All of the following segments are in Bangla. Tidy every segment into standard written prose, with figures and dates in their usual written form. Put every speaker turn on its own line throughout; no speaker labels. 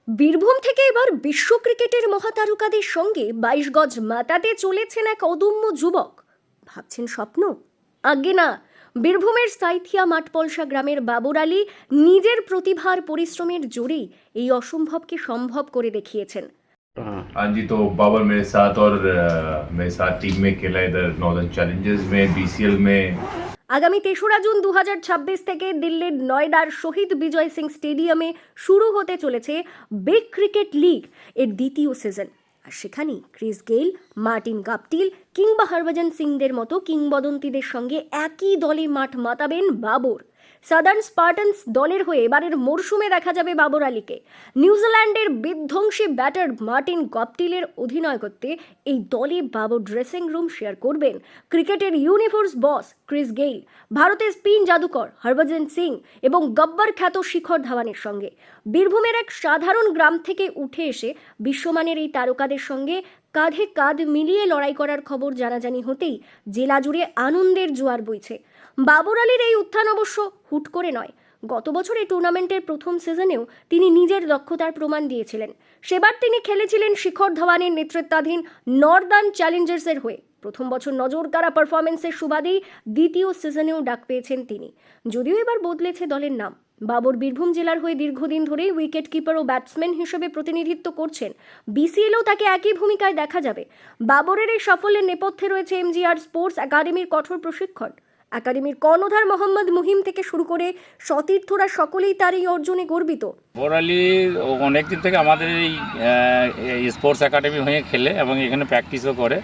বীরভূম থেকে এবার বিশ্ব ক্রিকেটের মহাতারকাদের সঙ্গে 22 গজ মাতাতে চলেছেন এক অদম্য যুবক। ভাবছেন স্বপ্ন? আজ্ঞে না। বীরভূমের সাইথিয়া মাঠপলসা গ্রামের বাবর আলী নিজের প্রতিভার পরিশ্রমের জোরেই এই অসম্ভবকে সম্ভব করে দেখিয়েছেন।
हाँ जी, तो बाबर मेरे साथ और मेरे साथ टीम में खेला इधर नॉर्दर्न चैलेंजर्स में, बीसीएल में।
আগামী 3রা জুন 2026 থেকে দিল্লির নয়ডার শহীদ বিজয় সিং স্টেডিয়ামে শুরু হতে চলেছে বিগ ক্রিকেট লিগ এর দ্বিতীয় সিজন। আর সেখানেই ক্রিস গেইল, মার্টিন গাপটিল কিংবা হরভজন সিংদের মতো কিংবদন্তিদের সঙ্গে একই দলে মাঠ মাতাবেন বাবর। সাদার্ন স্পার্টানস দলের হয়ে এবারের মরশুমে দেখা যাবে বাবর আলীকে। নিউজিল্যান্ডের বিধ্বংসী ব্যাটার মার্টিন গাপটিলের অধিনায়কত্বে এই দলে বাবর ড্রেসিং রুম শেয়ার করবেন ক্রিকেটের ইউনিভার্স বস ক্রিস গেইল, ভারতের স্পিন জাদুকর হরভজন সিং এবং গব্বর খ্যাত শিখর ধাওয়ানের সঙ্গে। বীরভূমের এক সাধারণ গ্রাম থেকে উঠে এসে বিশ্বমানের এই তারকাদের সঙ্গে কাঁধে কাঁধ মিলিয়ে লড়াই করার খবর জানাজানি হতেই জেলা জুড়ে আনন্দের জোয়ার বইছে। বাবর আলীর এই উত্থান অবশ্য হুট করে নয়। গত বছর এই টুর্নামেন্টের প্রথম সিজনেও তিনি নিজের দক্ষতার প্রমাণ দিয়েছিলেন। সেবার তিনি খেলেছিলেন শিখর ধাওয়ানের নেতৃত্বাধীন নর্দার্ন চ্যালেঞ্জার্সের হয়ে। প্রথম বছর নজরকাড়া পারফরমেন্সের সুবাদেই দ্বিতীয় সিজনেও ডাক পেয়েছেন তিনি। যদিও এবার বদলেছে দলের নাম। বাবর বীরভূম জেলার হয়ে দীর্ঘদিন ধরেই উইকেট কিপার ও ব্যাটসম্যান হিসেবে প্রতিনিধিত্ব করছেন। বিসিএলও তাকে একই ভূমিকায় দেখা যাবে। বাবরের এই সাফল্যের নেপথ্যে রয়েছে এমজিআর স্পোর্টস একাডেমির কঠোর প্রশিক্ষণ। একাডেমির কর্ণধার মোহাম্মদ মুহিম থেকে শুরু করে সতীর্থরা সকলেই তার এই অর্জনে গর্বিত।
বাবর আলী অনেকদিন থেকে আমাদের এই স্পোর্টস একাডেমি হয়ে খেলে এবং এখানে প্র্যাকটিসও করে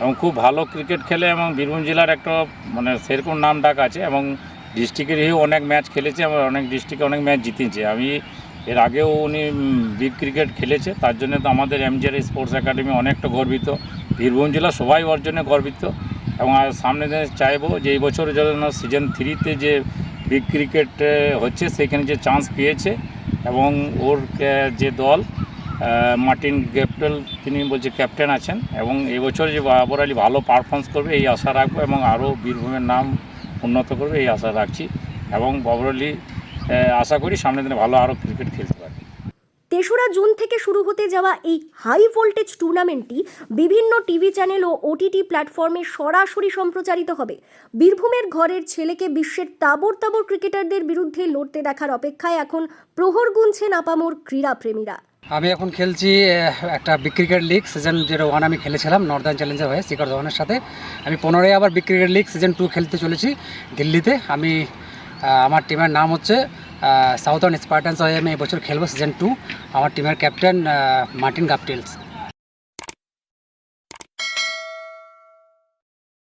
এবং খুব ভালো ক্রিকেট খেলে এবং বীরভূম জেলার একটা সেরকম নাম ডাক আছে এবং ডিস্ট্রিক্টের হয়েও অনেক ম্যাচ খেলেছে এবং অনেক ডিস্ট্রিক্টে অনেক ম্যাচ জিতেছে। আমি এর আগেও উনি বিগ ক্রিকেট খেলেছে, তার জন্য তো আমাদের এমজিআর স্পোর্টস একাডেমি অনেকটা গর্বিত। বীরভূম জেলা সবাই ওর জন্য গর্বিত এবং সামনে চাইবো যে এই বছর যেন সিজন 3-তে যে বিগ ক্রিকেট হচ্ছে সেখানে যে চান্স পেয়েছে এবং ওর যে দল মার্টিন গাপটিল তিনি বলছে ক্যাপ্টেন আছেন এবং এই বছর যে বাবর আলী ভালো পারফরমেন্স করবে এই আশা রাখবো এবং আরও বীরভূমের নাম উন্নত করবে এই আশা রাখছি এবং বাবর আলী আশা করি সামনের দিনে ভালো আরও ক্রিকেট খেলতে পারবে।
3রা জুন থেকে শুরু হতে যাওয়া এই হাই ভোল্টেজ টুর্নামেন্টটি বিভিন্ন টিভি চ্যানেল ও ওটিটি প্ল্যাটফর্মে সরাসরি সম্প্রচারিত হবে। বীরভূমের ঘরের ছেলেকে বিশ্বের তাবড় তাবড় ক্রিকেটারদের বিরুদ্ধে লড়তে দেখার অপেক্ষায় এখন প্রহর গুনছেন আপামর ক্রীড়াপ্রেমীরা।
আমি এখন খেলছি একটা বিগ ক্রিকেট লিগ সিজন 01 আমি খেলেছিলাম নর্দার্ন চ্যালেঞ্জার হয়ে শিখর ধাওয়ানের সাথে। আমি 15-এ আবার বিগ ক্রিকেট লিগ সিজন 2 খেলতে চলেছি দিল্লিতে। আমি আমার টিমের নাম হচ্ছে সাউথার্ন স্পার্টানস হয়ে আমি এবছর খেলবো সিজন 2। আমার টিমের ক্যাপ্টেন মার্টিন গাপটিলস।